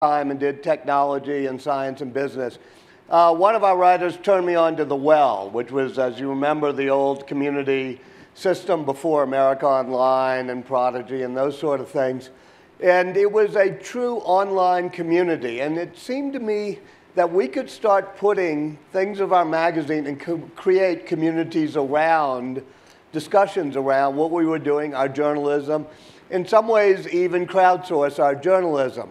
time and did technology and science and business. One of our writers turned me on to The Well, which was, as you remember, the old community system before America Online and Prodigy and those sort of things. And it was a true online community. And it seemed to me that we could start putting things of our magazine and create communities around, discussions around what we were doing, our journalism, in some ways even crowdsource our journalism.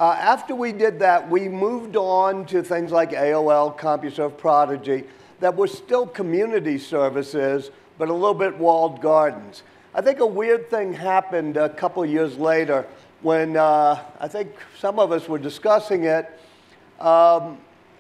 After we did that, we moved on to things like AOL, CompuServe, Prodigy, that were still community services, but a little bit walled gardens. I think a weird thing happened a couple of years later when I think some of us were discussing it,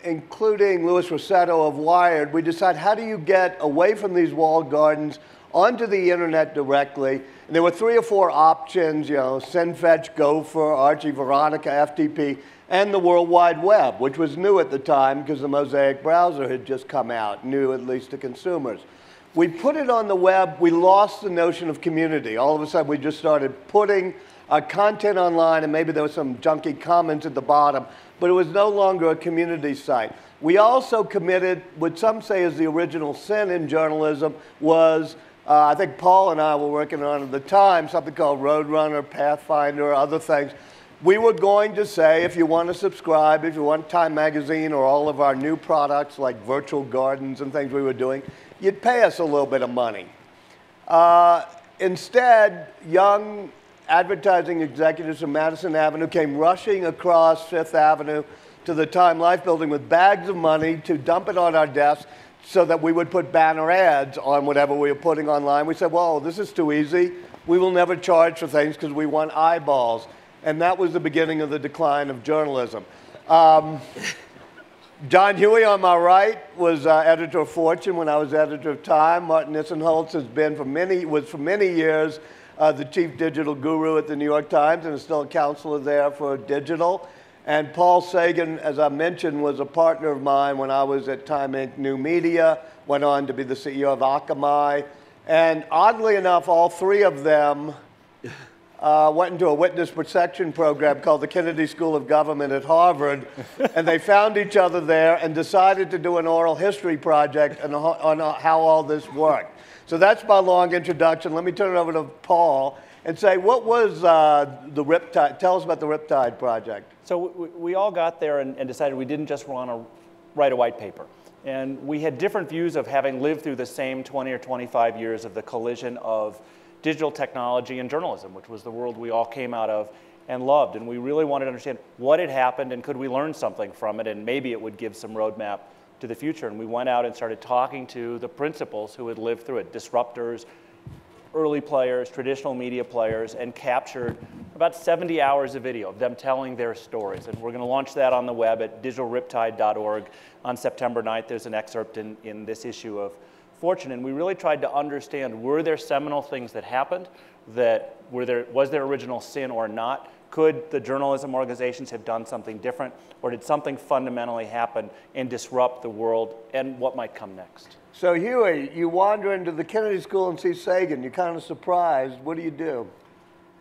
including Louis Rossetto of Wired. We decided, how do you get away from these walled gardens onto the internet directly? And there were 3 or 4 options, you know, SendFetch, Gopher, Archie, Veronica, FTP, and the World Wide Web, which was new at the time because the Mosaic browser had just come out, new at least to consumers. We put it on the web, we lost the notion of community. All of a sudden, we just started putting our content online, and maybe there was some junky comments at the bottom, but it was no longer a community site. We also committed, what some say is the original sin in journalism, was I think Paul and I were working on at the time something called Roadrunner, Pathfinder, other things. We were going to say, if you want to subscribe, if you want Time Magazine or all of our new products like virtual gardens and things we were doing, you'd pay us a little bit of money. Instead, young advertising executives from Madison Avenue came rushing across Fifth Avenue to the Time Life building with bags of money to dump it on our desks so that we would put banner ads on whatever we were putting online. We said, well, this is too easy. We will never charge for things because we want eyeballs. And that was the beginning of the decline of journalism. John Huey on my right was editor of Fortune when I was editor of Time. Martin Nisenholtz has been was for many years the chief digital guru at the New York Times and is still a counselor there for digital. And Paul Sagan, as I mentioned, was a partner of mine when I was at Time Inc. New Media, went on to be the CEO of Akamai. And oddly enough, all 3 of them went into a witness protection program called the Kennedy School of Government at Harvard. And they found each other there and decided to do an oral history project on how all this worked. So that's my long introduction. Let me turn it over to Paul and say, what was the Riptide? Tell us about the Riptide Project. So we all got there and decided we didn't just want to write a white paper. And we had different views of having lived through the same 20 or 25 years of the collision of digital technology and journalism, which was the world we all came out of and loved. And we really wanted to understand what had happened and could we learn something from it, and maybe it would give some roadmap to the future. And we went out and started talking to the principals who had lived through it, disruptors, early players, traditional media players, and captured about 70 hours of video of them telling their stories. And we're going to launch that on the web at digitalriptide.org on September 9th. There's an excerpt in this issue of Fortune. And we really tried to understand, were there seminal things that happened? Was there original sin or not? Could the journalism organizations have done something different? Or did something fundamentally happen and disrupt the world? And what might come next? So Huey, you wander into the Kennedy School and see Sagan. You're kind of surprised. What do you do?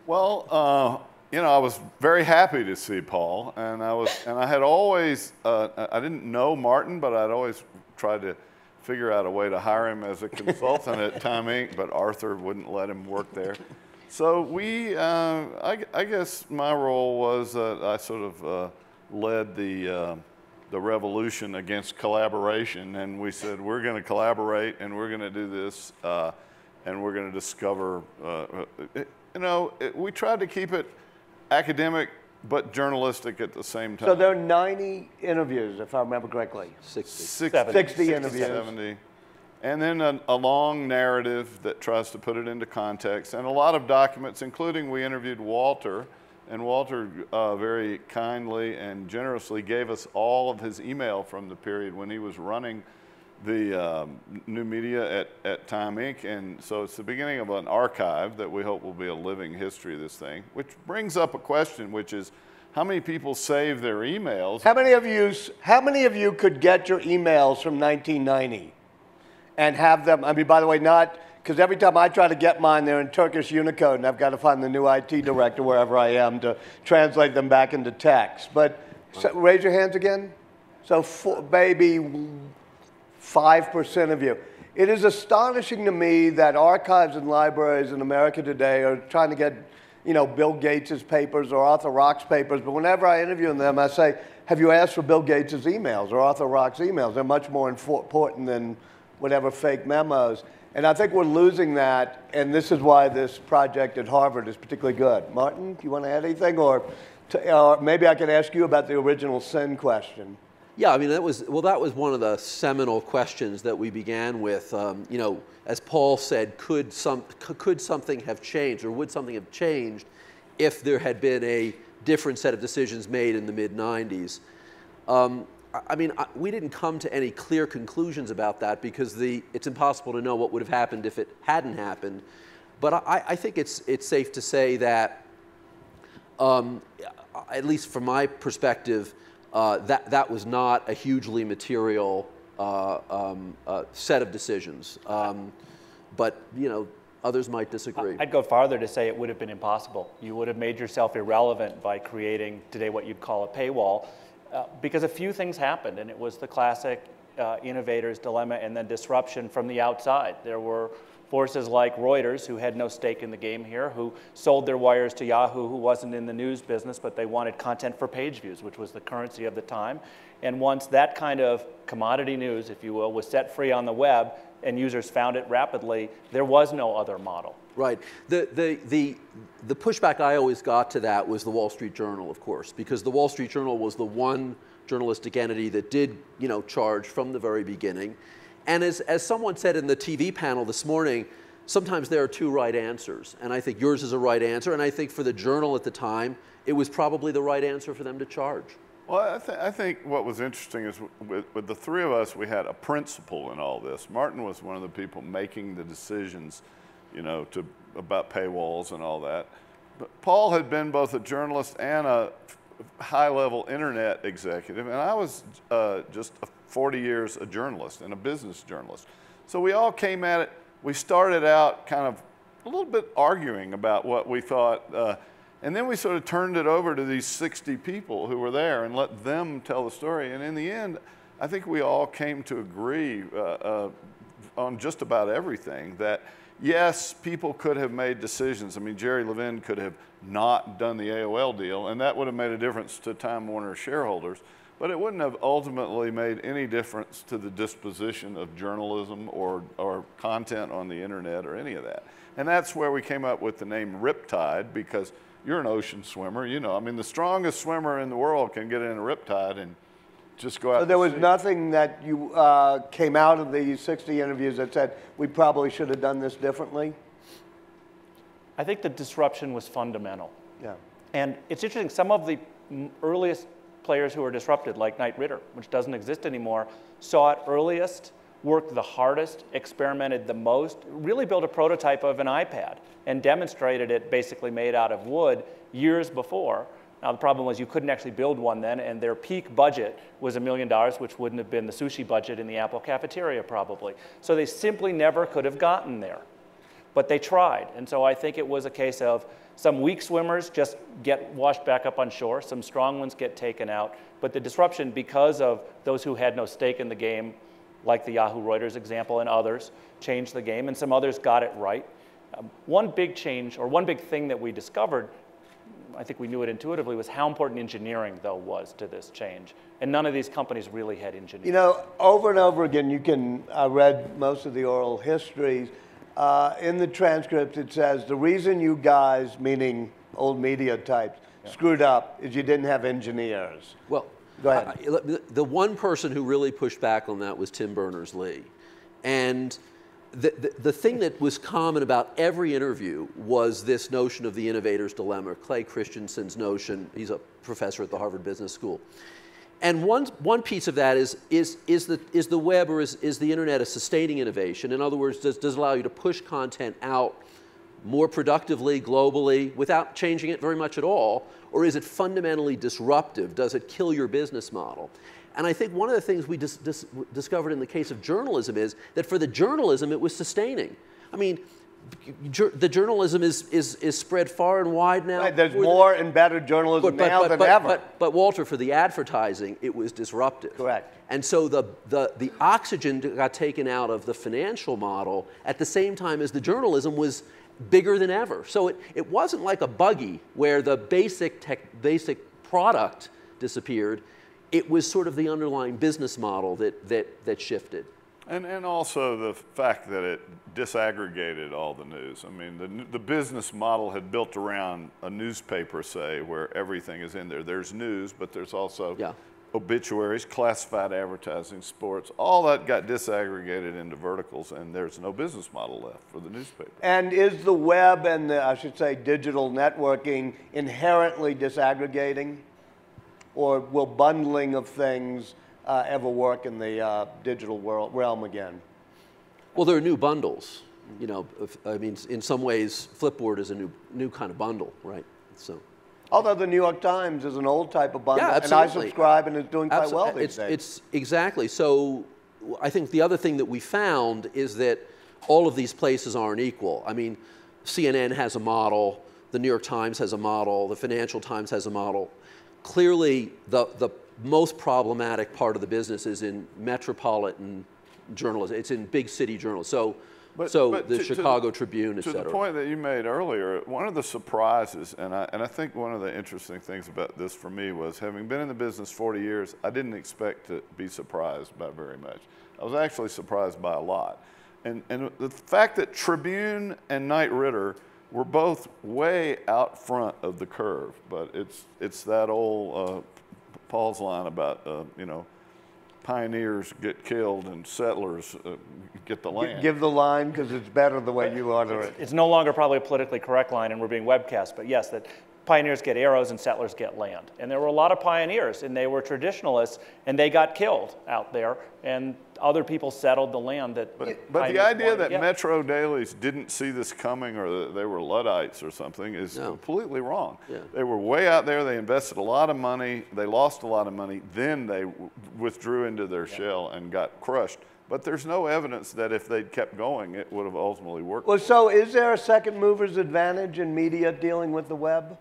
Well, you know, I was very happy to see Paul, and I had always, I didn't know Martin, but I'd always tried to figure out a way to hire him as a consultant at Time Inc., but Arthur wouldn't let him work there. So I guess my role was I sort of led the revolution against collaboration, and we said we're going to collaborate and we're going to do this and we're going to discover. We tried to keep it academic but journalistic at the same time. So there are 90 interviews, if I remember correctly. 60 interviews. 70. And then a long narrative that tries to put it into context, and a lot of documents, including we interviewed Walter. And Walter very kindly and generously gave us all of his email from the period when he was running the new media at Time Inc. And so it's the beginning of an archive that we hope will be a living history of this thing, which brings up a question, which is, how many people save their emails? How many of you could get your emails from 1990 and have them, I mean, by the way, not because every time I try to get mine, they're in Turkish Unicode, and I've got to find the new IT director wherever I am to translate them back into text. But so, raise your hands again. So maybe 5% of you. It is astonishing to me that archives and libraries in America today are trying to get, you know, Bill Gates' papers or Arthur Rock's papers, but whenever I interview them, I say, have you asked for Bill Gates' emails or Arthur Rock's emails? They're much more important than whatever fake memos. And I think we're losing that, and this is why this project at Harvard is particularly good. Martin, do you want to add anything? Or maybe I could ask you about the original sin question. Yeah, I mean, that was one of the seminal questions that we began with. You know, as Paul said, could something have changed, or would something have changed if there had been a different set of decisions made in the mid-90s? I mean, we didn't come to any clear conclusions about that because it's impossible to know what would have happened if it hadn't happened. But I think it's safe to say that, at least from my perspective, that was not a hugely material set of decisions. But, you know, others might disagree. I'd go farther to say it would have been impossible. You would have made yourself irrelevant by creating today what you'd call a paywall, because a few things happened, and it was the classic innovators dilemma and then disruption from the outside. There were forces like Reuters, who had no stake in the game here, who sold their wires to Yahoo, who wasn't in the news business, but they wanted content for page views, which was the currency of the time. And once that kind of commodity news, if you will, was set free on the web and users found it rapidly, there was no other model. Right. The pushback I always got to that was the Wall Street Journal, of course, because the Wall Street Journal was the one journalistic entity that did, you know, charge from the very beginning. And as someone said in the TV panel this morning, sometimes there are two right answers. And I think yours is a right answer. And I think for the Journal at the time, it was probably the right answer for them to charge. Well, I think what was interesting is with the three of us, we had a principle in all this. Martin was one of the people making the decisions, you know, about paywalls and all that. But Paul had been both a journalist and a high-level internet executive, and I was just 40 years a journalist and a business journalist. So we all came at it. We started out kind of a little bit arguing about what we thought, and then we sort of turned it over to these 60 people who were there and let them tell the story. And in the end, I think we all came to agree on just about everything that, yes, people could have made decisions. I mean, Jerry Levin could have not done the AOL deal, and that would have made a difference to Time Warner shareholders. But it wouldn't have ultimately made any difference to the disposition of journalism or content on the internet or any of that. And that's where we came up with the name Riptide, because you're an ocean swimmer, you know. I mean, the strongest swimmer in the world can get in a riptide and just go out. So there was nothing that you came out of the 60 interviews that said, we probably should have done this differently? I think the disruption was fundamental. Yeah. And it's interesting, some of the earliest players who were disrupted, like Knight Ridder, which doesn't exist anymore, saw it earliest, worked the hardest, experimented the most, really built a prototype of an iPad and demonstrated it basically made out of wood years before. Now the problem was you couldn't actually build one then, and their peak budget was $1 million, which wouldn't have been the sushi budget in the Apple cafeteria probably. So they simply never could have gotten there. But they tried, and so I think it was a case of some weak swimmers just get washed back up on shore, some strong ones get taken out, but the disruption, because of those who had no stake in the game, like the Yahoo Reuters example and others, changed the game, and some others got it right. One big change, or one big thing that we discovered, I think we knew it intuitively, was how important engineering, though, was to this change. And none of these companies really had engineers. You know, over and over again, you can, I read most of the oral histories. In the transcript, it says, the reason you guys, meaning old media types, screwed up is you didn't have engineers. Well, go ahead. The one person who really pushed back on that was Tim Berners-Lee. And the thing that was common about every interview was this notion of the innovator's dilemma, Clay Christensen's notion. He's a professor at the Harvard Business School. And one piece of that is the web, or is the internet a sustaining innovation? In other words, does it allow you to push content out more productively, globally, without changing it very much at all? Or is it fundamentally disruptive? Does it kill your business model? And I think one of the things we discovered in the case of journalism is that for the journalism, it was sustaining. I mean, the journalism is spread far and wide now. Right, there's more and better journalism now than ever. But Walter, for the advertising, it was disruptive. Correct. And so the oxygen got taken out of the financial model at the same time as the journalism was bigger than ever. So it wasn't like a buggy where the basic product disappeared. It was sort of the underlying business model that shifted. And also the fact that it disaggregated all the news. I mean, the business model had built around a newspaper, say, where everything is in there. There's news, but there's also obituaries, classified advertising, sports. All that got disaggregated into verticals, and there's no business model left for the newspaper. And is the web and I should say digital networking inherently disaggregating? Or will bundling of things ever work in the digital realm again? Well, there are new bundles. You know, I mean, in some ways, Flipboard is a new kind of bundle, right? So. Although the New York Times is an old type of bundle, yeah, and I subscribe and it's doing quite well these days. It's exactly. So I think the other thing that we found is that all of these places aren't equal. I mean, CNN has a model, the New York Times has a model, the Financial Times has a model. Clearly, the most problematic part of the business is in metropolitan journalism. It's in big city journalism. So the Chicago Tribune, et cetera. To the point that you made earlier, one of the surprises, and I think one of the interesting things about this for me was, having been in the business 40 years, I didn't expect to be surprised by very much. I was actually surprised by a lot. And the fact that Tribune and Knight Ridder were both way out front of the curve, but it's that old Paul's line about, you know, pioneers get killed and settlers get the land. Give the line because it's better the way you utter it. It's no longer probably a politically correct line, and we're being webcast, but yes, that pioneers get arrows and settlers get land. And there were a lot of pioneers, and they were traditionalists, and they got killed out there, and other people settled the land that But the idea that metro dailies didn't see this coming, or that they were Luddites or something, is completely wrong. Yeah. They were way out there, they invested a lot of money, they lost a lot of money, then they withdrew into their shell and got crushed. But there's no evidence that if they'd kept going, it would have ultimately worked. Well, so is there a second mover's advantage in media dealing with the web?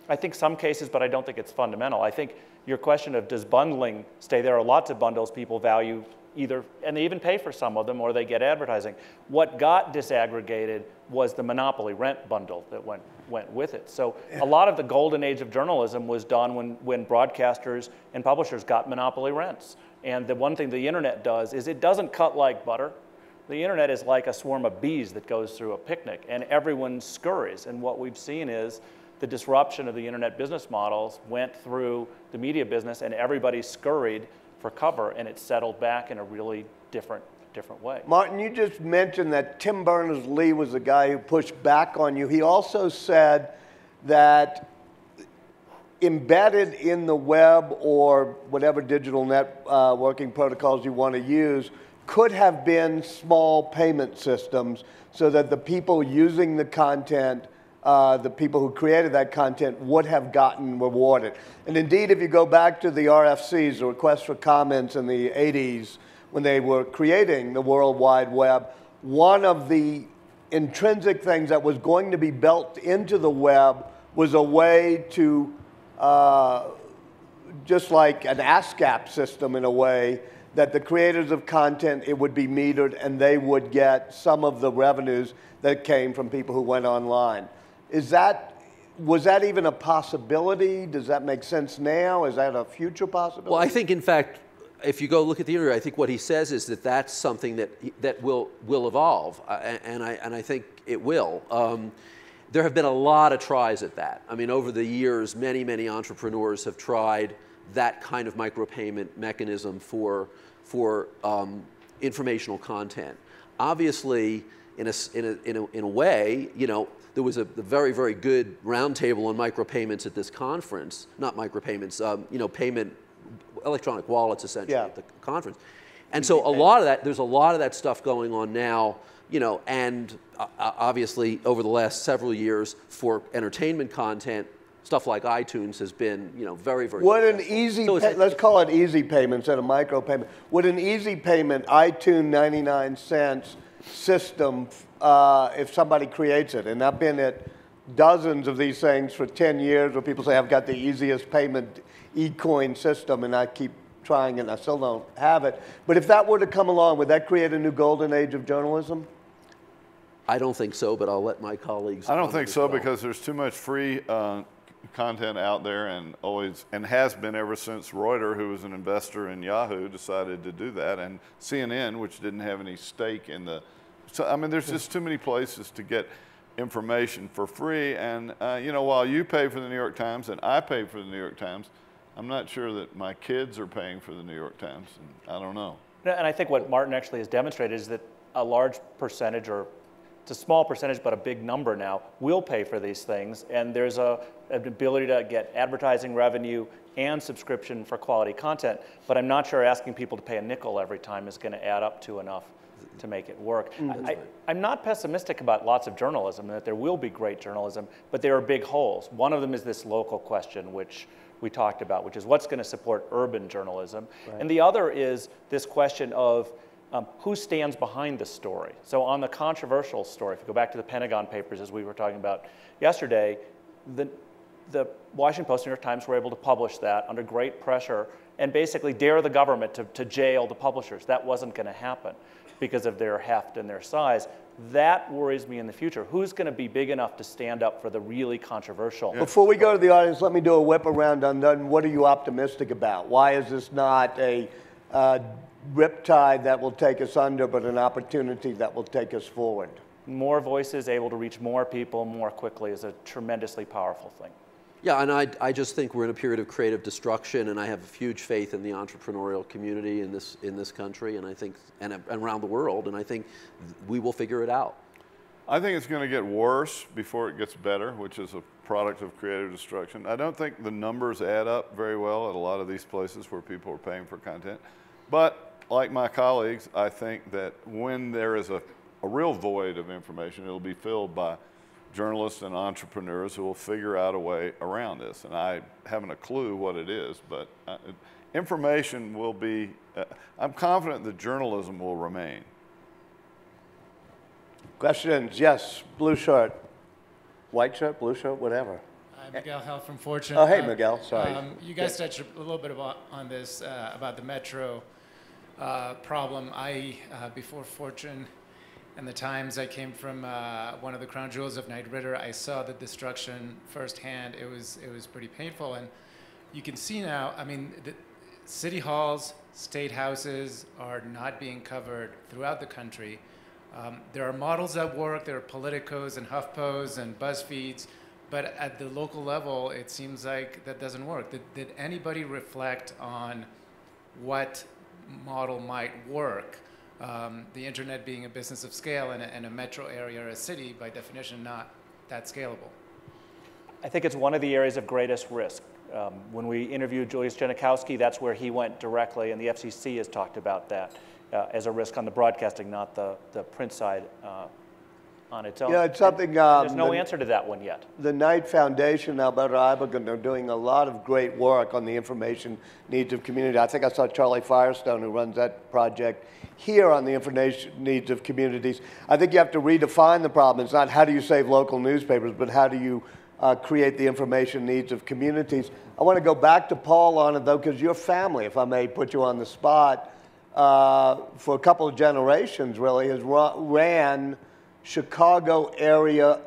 I think some cases, but I don't think it's fundamental. I think your question of does bundling stay, there are lots of bundles people value either, and they even pay for some of them, or they get advertising. What got disaggregated was the monopoly rent bundle that went with it. So a lot of the golden age of journalism was done when broadcasters and publishers got monopoly rents. And the one thing the internet does is it doesn't cut like butter. The internet is like a swarm of bees that goes through a picnic, and everyone scurries. And what we've seen is the disruption of the internet business models went through the media business, and everybody scurried for cover, and it settled back in a really different way. Martin, you just mentioned that Tim Berners-Lee was the guy who pushed back on you. He also said that embedded in the web or whatever digital networking protocols you want to use could have been small payment systems so that the people using the content, the people who created that content, would have gotten rewarded. And indeed, if you go back to the RFCs, the requests for comments in the 80s, when they were creating the World Wide Web, one of the intrinsic things that was going to be built into the web was a way to, just like an ASCAP system in a way, that the creators of content, it would be metered and they would get some of the revenues that came from people who went online. Was that even a possibility? Does that make sense now? Is that a future possibility? Well, I think, in fact, if you go look at the internet, I think what he says is that that's something that will evolve, and I think it will. There have been a lot of tries at that. I mean, over the years, many entrepreneurs have tried that kind of micropayment mechanism for informational content. Obviously, in a way, you know, there was a very good roundtable on micropayments at this conference. Not micropayments, you know, electronic wallets essentially at the conference. And so there's a lot of that stuff going on now, you know, and obviously over the last several years for entertainment content, stuff like iTunes has been, you know, very Would an easy, let's call it easy payment instead of micropayment. Would an easy payment, iTunes 99 cents, system if somebody creates it. And I've been at dozens of these things for 10 years where people say, I've got the easiest payment e-coin system, and I keep trying and I still don't have it. But if that were to come along, would that create a new golden age of journalism? I don't think so, but I'll let my colleagues. I don't think so because there's too much free content out there, and has been ever since Reuters, who was an investor in Yahoo, decided to do that, and CNN, which didn't have any stake in the. So I mean, there's just too many places to get information for free, and you know, while you pay for the New York Times and I pay for the New York Times, I'm not sure that my kids are paying for the New York Times, and I don't know. And I think what Martin actually has demonstrated is that a large percentage, or it's a small percentage, but a big number now, will pay for these things, and there's an ability to get advertising revenue and subscription for quality content, but I'm not sure asking people to pay a nickel every time is going to add up to enough to make it work. I'm not pessimistic about lots of journalism, that there will be great journalism, but there are big holes. One of them is this local question, which we talked about, which is what's going to support urban journalism. Right. And the other is this question of who stands behind the story. So on the controversial story, if you go back to the Pentagon Papers, as we were talking about yesterday, the Washington Post and New York Times were able to publish that under great pressure and basically dare the government to jail the publishers. That wasn't going to happen because of their heft and their size. That worries me in the future. Who's going to be big enough to stand up for the really controversial? Before we go to the audience, let me do a whip around on what are you optimistic about? Why is this not a riptide that will take us under, but an opportunity that will take us forward? More voices able to reach more people more quickly is a tremendously powerful thing. Yeah, and I just think we're in a period of creative destruction, and I have huge faith in the entrepreneurial community in this country, and I think and around the world, and I think we will figure it out. I think it's going to get worse before it gets better, which is a product of creative destruction. I don't think the numbers add up very well at a lot of these places where people are paying for content, but like my colleagues, I think that when there is a real void of information, it'll be filled by journalists and entrepreneurs who will figure out a way around this. And I haven't a clue what it is, but information will be, I'm confident that journalism will remain. Questions? Yes, blue shirt. White shirt, blue shirt, whatever. Miguel Hell from Fortune. Oh, hey, Miguel, sorry. You guys touched a little bit on this, about the metro problem. Before Fortune and the Times, I came from one of the crown jewels of Knight Ridder. I saw the destruction firsthand. It was pretty painful, and you can see now. I mean, the city halls, state houses are not being covered throughout the country. There are models that work. There are Politicos and HuffPos and BuzzFeeds, but at the local level, it seems like that doesn't work. Did anybody reflect on what model might work? The internet being a business of scale and a metro area or a city, by definition, not that scalable. I think it's one of the areas of greatest risk. When we interviewed Julius Janikowski, that's where he went directly, and the FCC has talked about that as a risk on the broadcasting, not the print side on its own. Yeah, it's something. There's no answer to that one yet. The Knight Foundation, Alberto Ibogan, are doing a lot of great work on the information needs of community. I think I saw Charlie Firestone, who runs that project, here on the information needs of communities. I think you have to redefine the problem. It's not how do you save local newspapers, but how do you create the information needs of communities. I want to go back to Paul on it, though, because your family, if I may put you on the spot, for a couple of generations, really, has ran Chicago area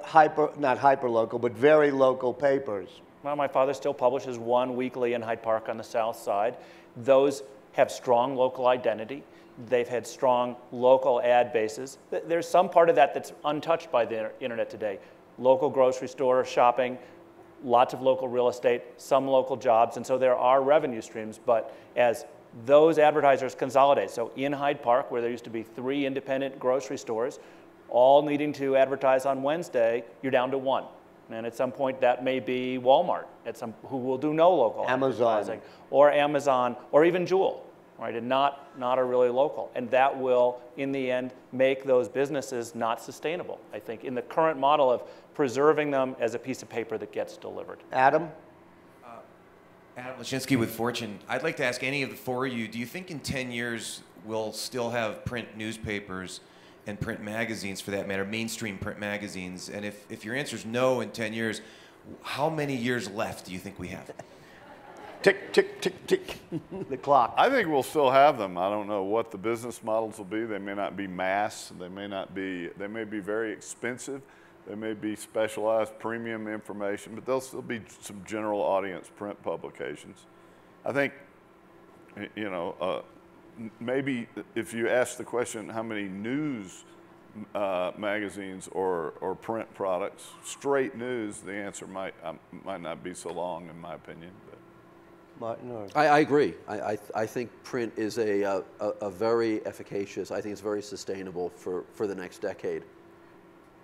not hyper-local, but very local papers. Well, my father still publishes one weekly in Hyde Park on the south side. Those have strong local identity. They've had strong local ad bases. There's some part of that that's untouched by the internet today. Local grocery store, shopping, lots of local real estate, some local jobs, and so there are revenue streams, but as those advertisers consolidate, so in Hyde Park, where there used to be 3 independent grocery stores, all needing to advertise on Wednesday, you're down to 1. And at some point, that may be Walmart, who will do no local advertising, or Amazon, or even Jewel, right? And not a really local. And that will, in the end, make those businesses not sustainable, I think, in the current model of preserving them as a piece of paper that gets delivered. Adam? Adam Lashinsky with Fortune. I'd like to ask any of the four of you, do you think in 10 years we'll still have print newspapers and print magazines, for that matter, mainstream print magazines? And if your answer is no in 10 years, how many years left do you think we have? Tick, tick, tick, tick, the clock. I think we'll still have them. I don't know what the business models will be. They may not be mass. They may be very expensive. They may be specialized premium information, but there'll still be some general audience print publications. I think, you know, maybe if you ask the question, how many news magazines or print products, straight news, the answer might not be so long, in my opinion. But. Martin, or? I agree. I think print is a very efficacious, I think it's very sustainable for the next decade.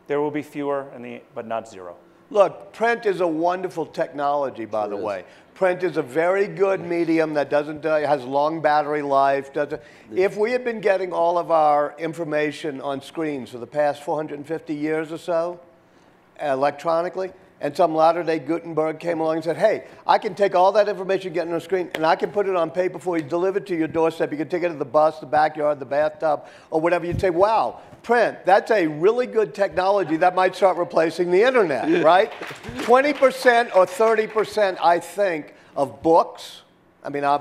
There will be fewer, but not zero. Look, print is a wonderful technology, by the way. Print is a very good medium that has long battery life. If we had been getting all of our information on screens for the past 450 years or so, electronically, and some latter-day Gutenberg came along and said, hey, I can take all that information getting on a screen, and I can put it on paper for you, deliver it to your doorstep. You can take it to the bus, the backyard, the bathtub, or whatever. You'd say, wow, print, that's a really good technology that might start replacing the internet, right? 20% or 30%, I think, of books. I mean, I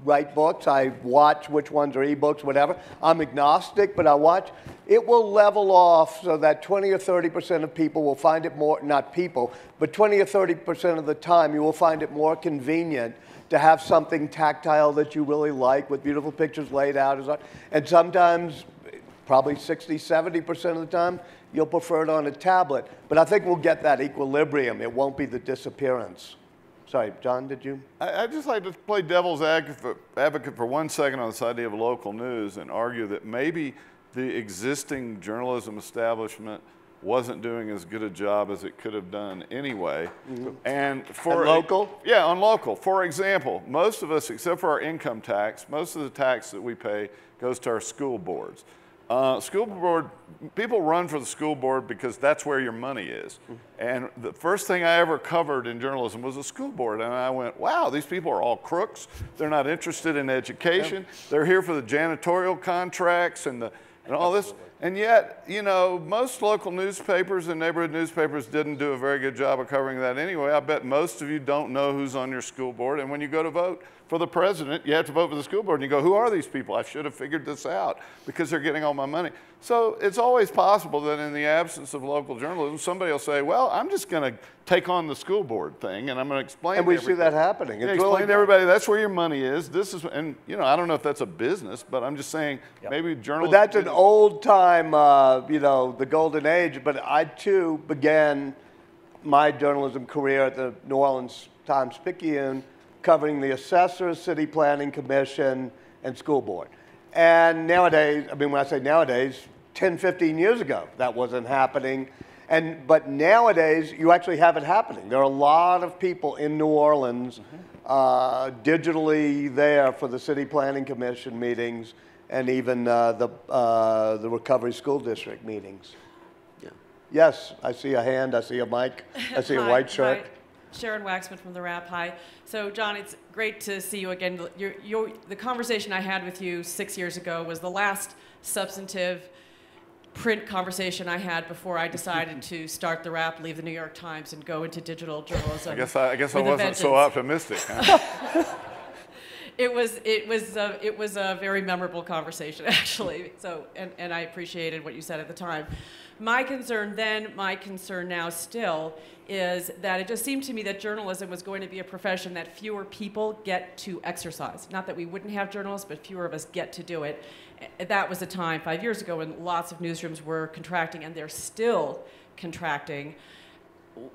write books. I watch which ones are ebooks, whatever. I'm agnostic, but I watch. It will level off so that 20 or 30% of people will find it more, not people, but 20 or 30% of the time you will find it more convenient to have something tactile that you really like with beautiful pictures laid out. And sometimes, probably 60, 70% of the time, you'll prefer it on a tablet. But I think we'll get that equilibrium. It won't be the disappearance. Sorry, John, did you? I'd just like to play devil's advocate for 1 second on this idea of local news and argue that maybe the existing journalism establishment wasn't doing as good a job as it could have done anyway. Mm-hmm. And for local? Yeah, on local. For example, most of us, except for our income tax, most of the tax that we pay goes to our school boards. School board, people run for the school board because that's where your money is. And the first thing I ever covered in journalism was a school board. And I went, wow, these people are all crooks. They're not interested in education. They're here for the janitorial contracts and all this. And yet, you know, most local newspapers and neighborhood newspapers didn't do a very good job of covering that anyway. I bet most of you don't know who's on your school board. And when you go to vote for the president, you have to vote for the school board. And you go, who are these people? I should have figured this out because they're getting all my money. So it's always possible that in the absence of local journalism, somebody will say, well, I'm just going to take on the school board thing and I'm going to explain And we see that happening. Yeah, explain to everybody that's where your money is. This is, and you know, I don't know if that's a business, but I'm just saying maybe journalism. But that's an old time, you know, the golden age. But I too began my journalism career at the New Orleans Times-Picayune, covering the assessors, city planning commission, and school board. And nowadays, I mean, when I say nowadays, 10, 15 years ago, that wasn't happening. But nowadays, you actually have it happening. There are a lot of people in New Orleans digitally there for the city planning commission meetings and even the recovery school district meetings. Yeah. Yes, I see a hand, I see a mic, I see a white shirt. Hi. Sharon Waxman from the Rap. Hi. So, John, it's great to see you again. The conversation I had with you 6 years ago was the last substantive print conversation I had before I decided to start the Rap, leave the New York Times, and go into digital journalism. I guess I wasn't so optimistic. Huh? It was a very memorable conversation, actually. So, and I appreciated what you said at the time. My concern then, my concern now still, is that it just seemed to me that journalism was going to be a profession that fewer people get to exercise. Not that we wouldn't have journalists, but fewer of us get to do it. That was a time 5 years ago when lots of newsrooms were contracting, and they're still contracting.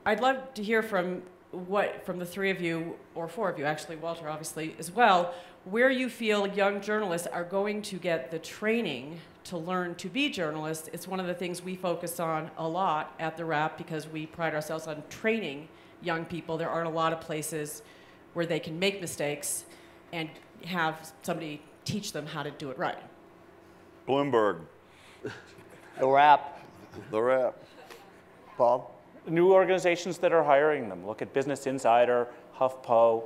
I'd love to hear from the three of you, or four of you actually, Walter obviously as well, where you feel young journalists are going to get the training to learn to be journalists. It's one of the things we focus on a lot at the Rap because we pride ourselves on training young people. There aren't a lot of places where they can make mistakes and have somebody teach them how to do it right. Bloomberg. The Rap. The Rap. Paul? New organizations that are hiring them. Look at Business Insider, HuffPo,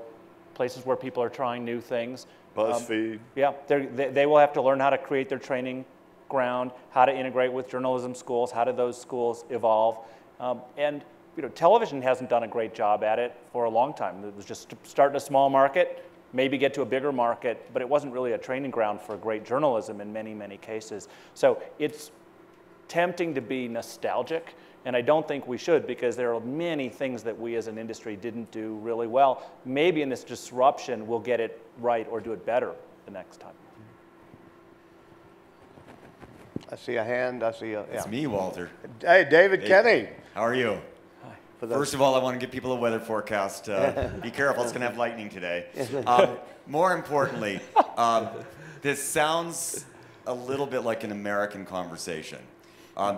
places where people are trying new things. BuzzFeed. Yeah, they will have to learn how to create their training ground, how to integrate with journalism schools, how do those schools evolve. And television hasn't done a great job at it for a long time. It was just starting a small market, maybe get to a bigger market, but it wasn't really a training ground for great journalism in many, many cases. So it's tempting to be nostalgic, and I don't think we should, because there are many things that we as an industry didn't do really well. Maybe in this disruption, we'll get it right or do it better the next time. I see a hand. I see a. Yeah. It's me, Walter. Hey, David Kenny. How are you? Hi. First of all, I want to give people a weather forecast. Be careful, it's going to have lightning today. More importantly, this sounds a little bit like an American conversation.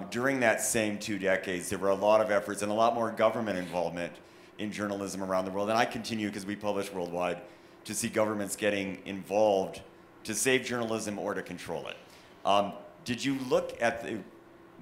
During that same 2 decades, there were a lot of efforts and a lot more government involvement in journalism around the world. And I continue, because we publish worldwide, to see governments getting involved to save journalism or to control it. Did you look at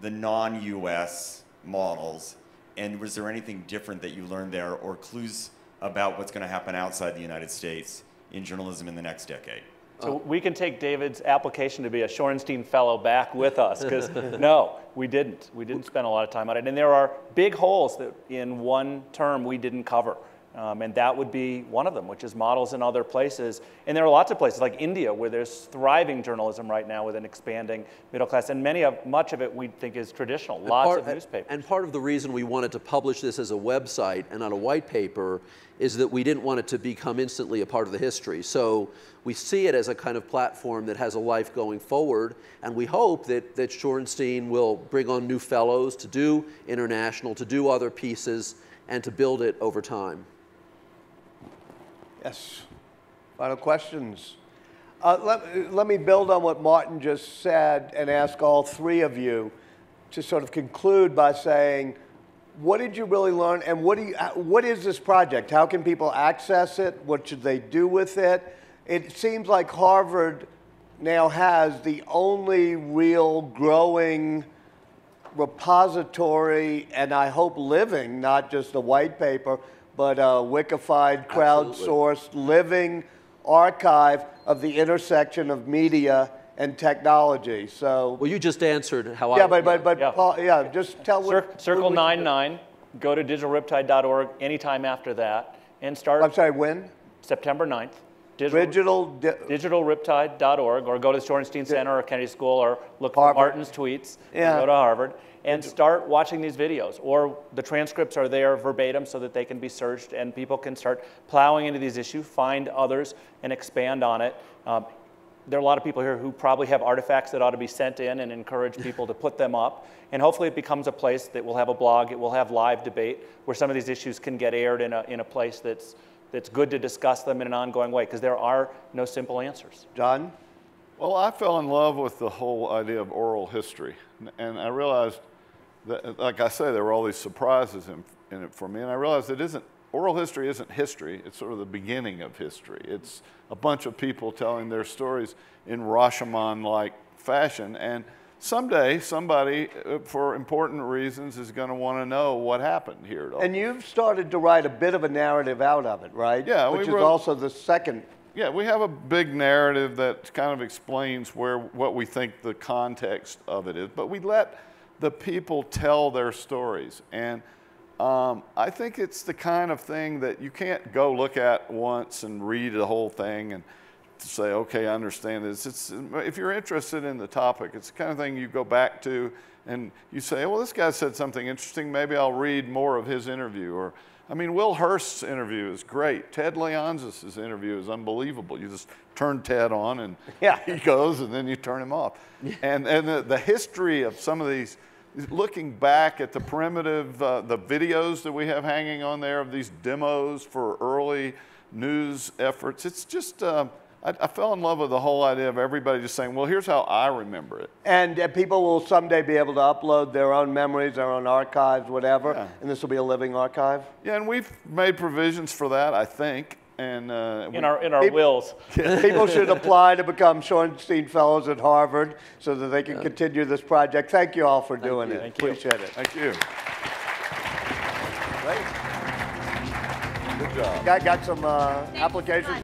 the non-US models, and was there anything different that you learned there, or clues about what's going to happen outside the United States in journalism in the next decade? So we can take David's application to be a Shortenstein Fellow back with us, because no, we didn't. We didn't spend a lot of time on it. And there are big holes that in one term we didn't cover. And that would be one of them, which is models in other places. And there are lots of places like India where there's thriving journalism right now with an expanding middle class. And much of it we think is traditional, lots of newspapers. And part of the reason we wanted to publish this as a website and not a white paper is that we didn't want it to become instantly a part of the history. So we see it as a kind of platform that has a life going forward. And we hope that Shortenstein will bring on new fellows to do international, to do other pieces, and to build it over time. Yes. Final questions? Let me build on what Martin just said and ask all three of you to sort of conclude by saying, what did you really learn, and what is this project? How can people access it? What should they do with it? It seems like Harvard now has the only real growing repository, and I hope living, not just a white paper, but a wikified, crowdsourced, living archive of the intersection of media and technology. So, well, you just answered how yeah, I. But yeah. Paul, yeah, just tell Circle 99. Go to digitalriptide.org anytime after that, and start. I'm sorry, when? September 9th. Digitalriptide.org, or go to the Shortenstein Center or Kennedy School, or look for Martin's tweets. Yeah. Go to Harvard and start watching these videos. Or the transcripts are there verbatim so that they can be searched, and people can start plowing into these issues, find others, and expand on it. There are a lot of people here who probably have artifacts that ought to be sent in, and encourage people to put them up. And hopefully it becomes a place that will have a blog, it will have live debate, where some of these issues can get aired in a place that's good to discuss them in an ongoing way, because there are no simple answers. John? Well, I fell in love with the whole idea of oral history. And I realized that, like I say, there were all these surprises in it for me. And I realized oral history isn't history. It's sort of the beginning of history. It's a bunch of people telling their stories in Rashomon-like fashion. And someday, somebody, for important reasons, is going to want to know what happened here. And you've started to write a bit of a narrative out of it, right? Yeah. Which is also the second. Yeah, we have a big narrative that kind of explains what we think the context of it is. But we let the people tell their stories. And I think it's the kind of thing that you can't go look at once and read the whole thing and say, okay, I understand this. If you're interested in the topic, it's the kind of thing you go back to and you say, well, this guy said something interesting. Maybe I'll read more of his interview. Or, I mean, Will Hurst's interview is great. Ted Leonsis' interview is unbelievable. You just turn Ted on and he goes, and then you turn him off. And the history of some of these, looking back at the primitive, the videos that we have hanging on there of these demos for early news efforts, it's just, I fell in love with the whole idea of everybody just saying, well, here's how I remember it. And people will someday be able to upload their own memories, their own archives, whatever, and this will be a living archive? Yeah, and we've made provisions for that, I think. And in our wills. People should apply to become Shortenstein Fellows at Harvard so that they can continue this project. Thank you all for doing it. Appreciate it. Thank you. Great. Good job. Got some applications.